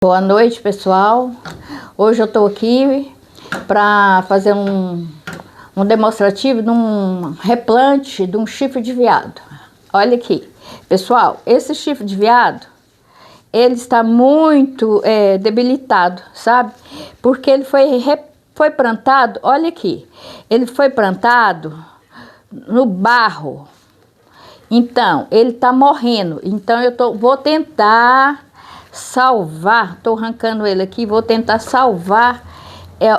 Boa noite, pessoal. Hoje eu tô aqui para fazer um demonstrativo de um replante de um chifre de veado. Olha aqui, pessoal, esse chifre de veado, ele está muito debilitado, sabe? Porque ele foi plantado, olha aqui, ele foi plantado no barro. Então, ele tá morrendo. Então, vou tentar salvar, tô arrancando ele aqui, vou tentar salvar.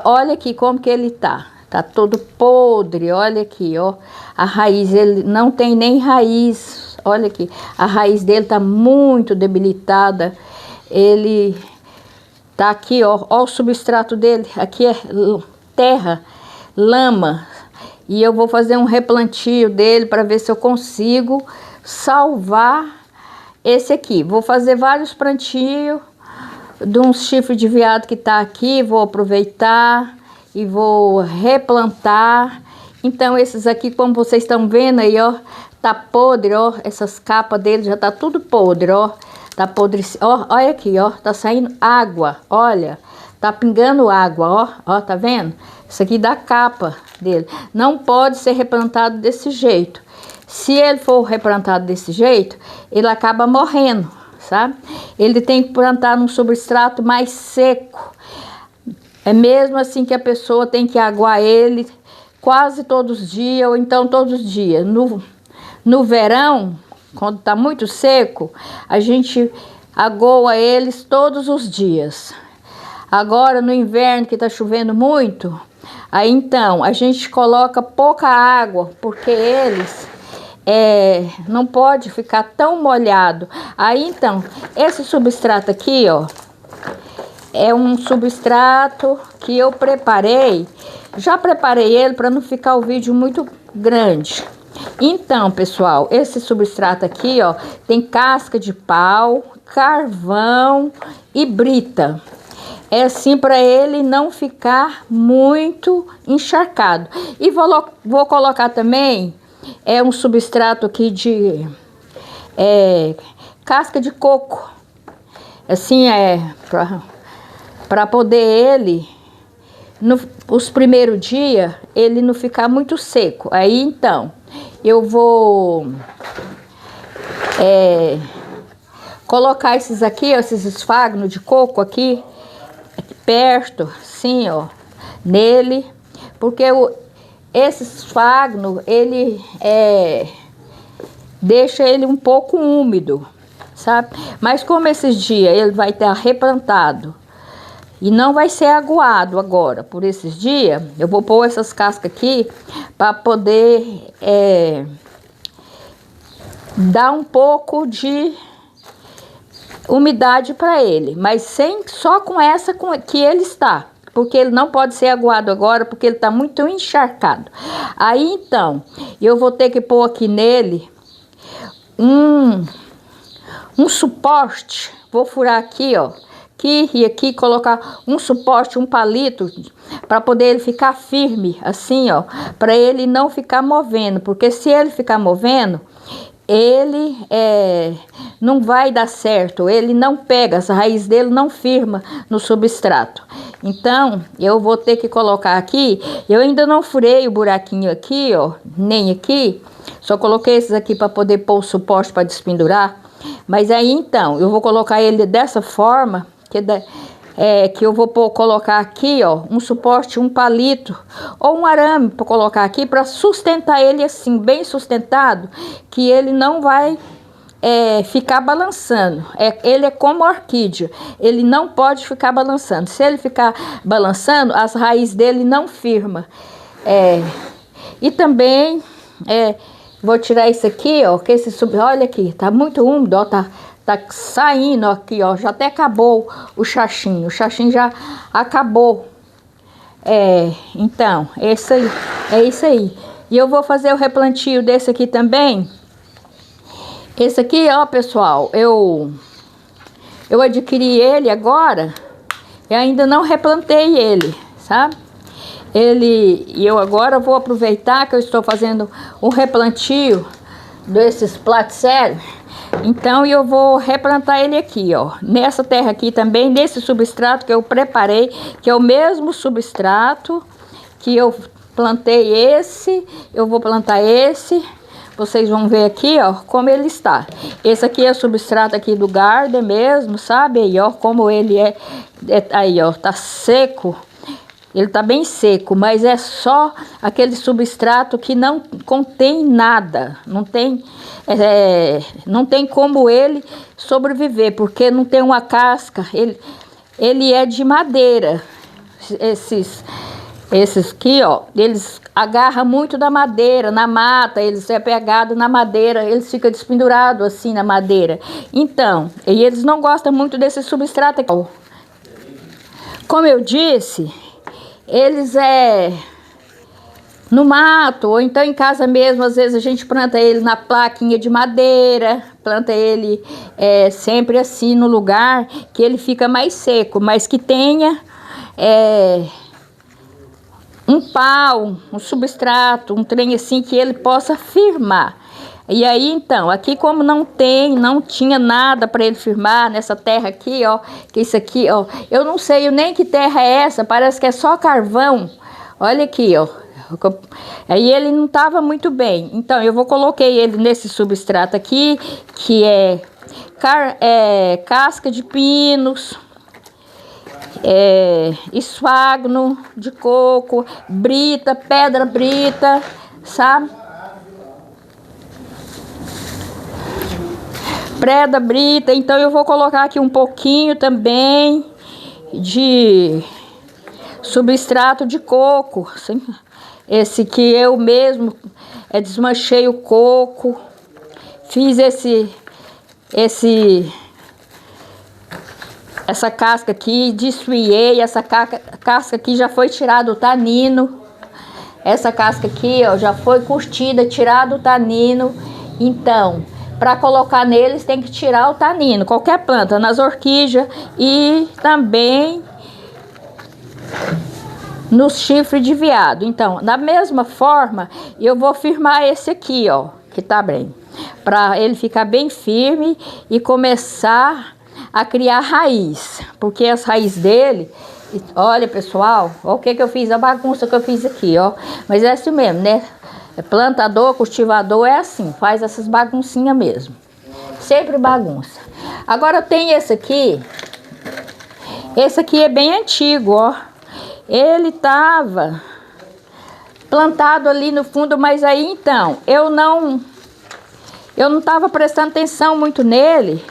Olha aqui como que ele tá todo podre, olha aqui, ó, a raiz, ele não tem nem raiz, olha aqui, a raiz dele tá muito debilitada, ele tá aqui, ó o substrato dele, aqui é terra, lama, e eu vou fazer um replantio dele para ver se eu consigo salvar esse aqui. Vou fazer vários plantios de um chifre de veado que tá aqui, vou aproveitar e vou replantar. Então esses aqui, como vocês estão vendo aí, ó, tá podre, ó, essas capas dele já tá tudo podre, ó, tá podre, ó, olha aqui, ó, tá saindo água, olha, tá pingando água, ó, tá vendo? Isso aqui da capa dele, não pode ser replantado desse jeito. Se ele for replantado desse jeito, ele acaba morrendo, sabe? Ele tem que plantar num substrato mais seco. É mesmo assim que a pessoa tem que aguar ele quase todos os dias, ou então todos os dias. No verão, quando tá muito seco, a gente agoa eles todos os dias. Agora no inverno, que tá chovendo muito, aí então a gente coloca pouca água, porque eles não pode ficar tão molhado. Aí então, esse substrato aqui, ó, é um substrato que eu preparei. Já preparei ele para não ficar o vídeo muito grande. Então, pessoal, esse substrato aqui, ó, tem casca de pau, carvão e brita. É assim para ele não ficar muito encharcado. E vou colocar também um substrato aqui de casca de coco. Assim, para poder ele, os primeiros dias, ele não ficar muito seco. Aí, então, eu vou colocar esses aqui, ó, esses esfagnos de coco aqui perto, assim, ó, nele, porque esse esfagno, ele deixa ele um pouco úmido, sabe? Mas como esses dias ele vai estar replantado e não vai ser aguado agora, por esses dias, eu vou pôr essas cascas aqui para poder dar um pouco de umidade para ele, mas só com essa que ele está, porque ele não pode ser aguado agora, porque ele está muito encharcado. Aí então, eu vou ter que pôr aqui nele um suporte, vou furar aqui, ó, aqui e aqui, colocar um suporte, um palito, para poder ele ficar firme, assim, ó, para ele não ficar movendo, porque se ele ficar movendo, ele não vai dar certo, ele não pega, essa raiz dele não firma no substrato. Então, eu vou ter que colocar aqui, eu ainda não furei o buraquinho aqui, ó, nem aqui, só coloquei esses aqui para poder pôr o suporte para despendurar. Mas aí, então, eu vou colocar ele dessa forma, que eu vou colocar aqui, ó, um suporte, um palito ou um arame para colocar aqui para sustentar ele assim, bem sustentado, que ele não vai ficar balançando. Ele é como orquídea, ele não pode ficar balançando. Se ele ficar balançando, as raízes dele não firma. E também vou tirar isso aqui, ó, que olha aqui, tá muito úmido, ó, tá saindo aqui, ó, já até acabou o xaxim já acabou. Então, é isso aí. E eu vou fazer o replantio desse aqui também. Esse aqui, ó, pessoal, eu adquiri ele agora, eu ainda não replantei ele, sabe? E eu agora vou aproveitar que eu estou fazendo um replantio desses platicélios. Então eu vou replantar ele aqui, ó. Nessa terra aqui também, nesse substrato que eu preparei, que é o mesmo substrato que eu plantei esse, eu vou plantar esse. Vocês vão ver aqui, ó, como ele está. Esse aqui é o substrato aqui do Garden mesmo, sabe? Aí, ó, como ele aí, ó, tá seco. Ele tá bem seco, mas é só aquele substrato que não contém nada. Não tem como ele sobreviver, porque não tem uma casca. Ele é de madeira. Esses aqui, ó, eles agarram muito da madeira, na mata, eles é pegado na madeira, eles ficam despendurados assim na madeira. Então, e eles não gostam muito desse substrato aqui. Como eu disse, eles no mato, ou então em casa mesmo, às vezes a gente planta ele na plaquinha de madeira, planta ele sempre assim no lugar que ele fica mais seco, mas que tenha um pau, um substrato, um trem assim que ele possa firmar. E aí então, aqui como não tinha nada para ele firmar nessa terra aqui, ó, que isso aqui, ó, eu não sei nem que terra é essa, parece que é só carvão. Olha aqui, ó. Aí ele não estava muito bem. Então eu coloquei ele nesse substrato aqui, que é casca de pinos, esfagno de coco, brita, pedra brita, sabe? Pedra brita. Então eu vou colocar aqui um pouquinho também de substrato de coco, assim. Esse que eu mesmo desmanchei o coco, fiz essa casca aqui, desfiei, essa casca aqui já foi tirado o tanino. Essa casca aqui, ó, já foi curtida, tirado o tanino. Então, para colocar neles tem que tirar o tanino, qualquer planta, nas orquídeas e também nos chifres de veado. Então, da mesma forma, eu vou firmar esse aqui, ó, que tá bem, para ele ficar bem firme e começar a criar raiz, porque as raízes dele, olha pessoal, olha o que eu fiz, a bagunça que eu fiz aqui, ó, mas é assim mesmo, né? Plantador, cultivador é assim, faz essas baguncinhas mesmo, sempre bagunça. Agora tem esse aqui é bem antigo, ó. Ele estava plantado ali no fundo, mas aí então, eu não estava prestando atenção muito nele.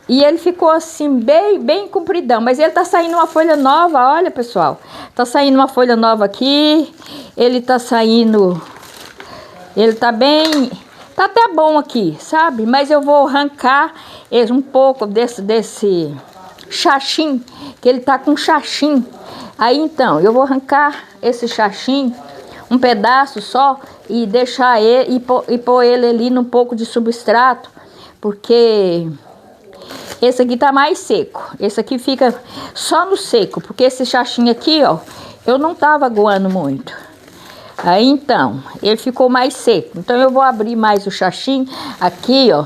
E ele ficou assim, bem compridão. Mas ele tá saindo uma folha nova, olha pessoal. Tá saindo uma folha nova aqui. Ele tá saindo... Ele tá bem... Tá até bom aqui, sabe? Mas eu vou arrancar um pouco desse xaxim, que ele tá com xaxim. Aí então, eu vou arrancar esse xaxim, um pedaço só, e deixar ele, e pôr ele ali num pouco de substrato, porque esse aqui tá mais seco. Esse aqui fica só no seco, porque esse xaxim aqui, ó, eu não tava aguando muito. Aí então, ele ficou mais seco. Então eu vou abrir mais o xaxim aqui, ó.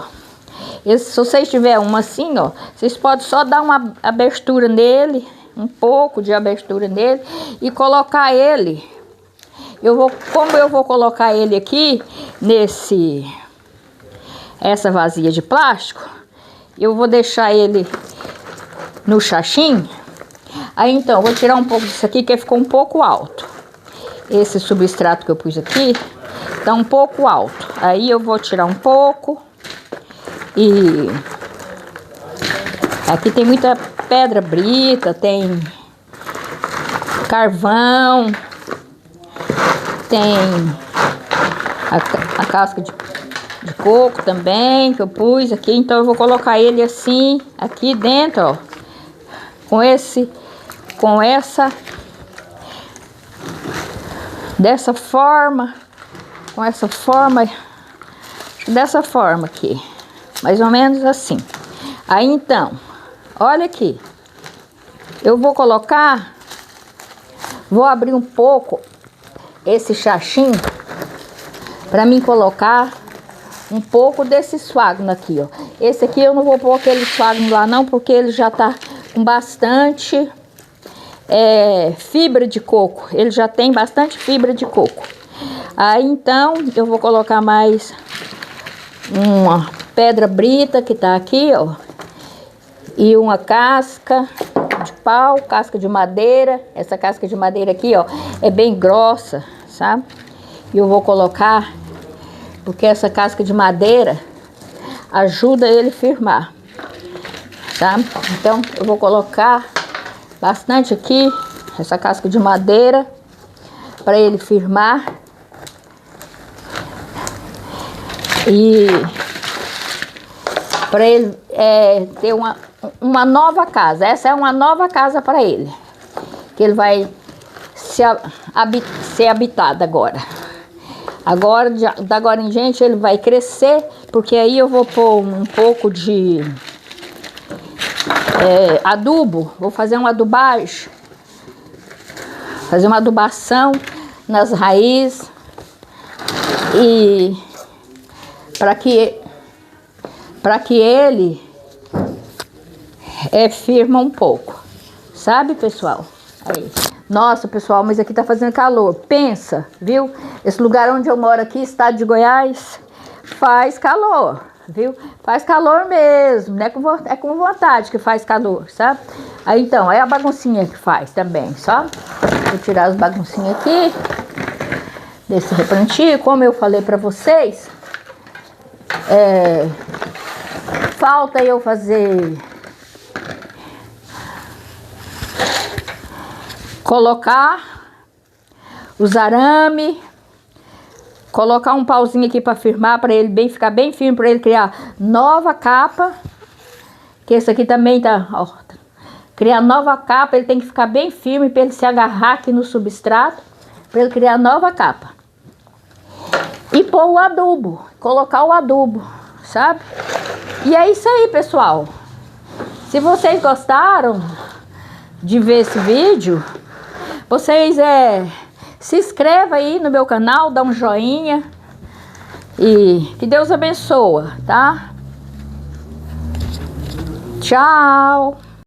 Se vocês tiverem uma assim, ó, vocês podem só dar uma abertura nele, um pouco de abertura nele e colocar ele. Como eu vou colocar ele aqui essa vasilha de plástico, eu vou deixar ele no xaxim. Aí então, eu vou tirar um pouco disso aqui que ficou um pouco alto. Esse substrato que eu pus aqui tá um pouco alto. Aí eu vou tirar um pouco. E aqui tem muita pedra brita, tem carvão, tem a casca de coco também que eu pus aqui. Então eu vou colocar ele assim aqui dentro, ó, dessa forma aqui, mais ou menos assim. Aí então, olha aqui, eu vou abrir um pouco esse xaxim para mim colocar um pouco desse esfagno aqui, ó. Esse aqui eu não vou pôr aquele esfagno lá não, porque ele já tá com bastante fibra de coco. Ele já tem bastante fibra de coco. Aí então eu vou colocar mais uma pedra brita que tá aqui, ó. E uma casca de pau, casca de madeira. Essa casca de madeira aqui, ó, é bem grossa, sabe? E eu vou colocar, porque essa casca de madeira ajuda ele a firmar, sabe? Então eu vou colocar bastante aqui, essa casca de madeira, para ele firmar. E para ele ter uma nova casa. Essa é uma nova casa para ele, que ele vai ser habitado agora. Agora, da agora em diante, ele vai crescer, porque aí eu vou pôr um pouco de adubo. Vou fazer uma adubagem, fazer uma adubação nas raízes, e para que ele firma um pouco, sabe, pessoal? Aí. Nossa, pessoal, mas aqui tá fazendo calor. Pensa, viu? Esse lugar onde eu moro aqui, estado de Goiás, faz calor, viu? Faz calor mesmo, né? É com vontade que faz calor, sabe? Aí então, é a baguncinha que faz também, sabe? Vou tirar as baguncinhas aqui desse replantio. Como eu falei pra vocês, falta eu fazer, colocar os arame, colocar um pauzinho aqui para firmar, para ele ficar bem firme, para ele criar nova capa, que esse aqui também tá, ó, criar nova capa. Ele tem que ficar bem firme para ele se agarrar aqui no substrato, para ele criar nova capa. E pôr o adubo, colocar o adubo, sabe? E é isso aí, pessoal. Se vocês gostaram de ver esse vídeo, vocês se inscreva aí no meu canal, dá um joinha e que Deus abençoe, tá? Tchau!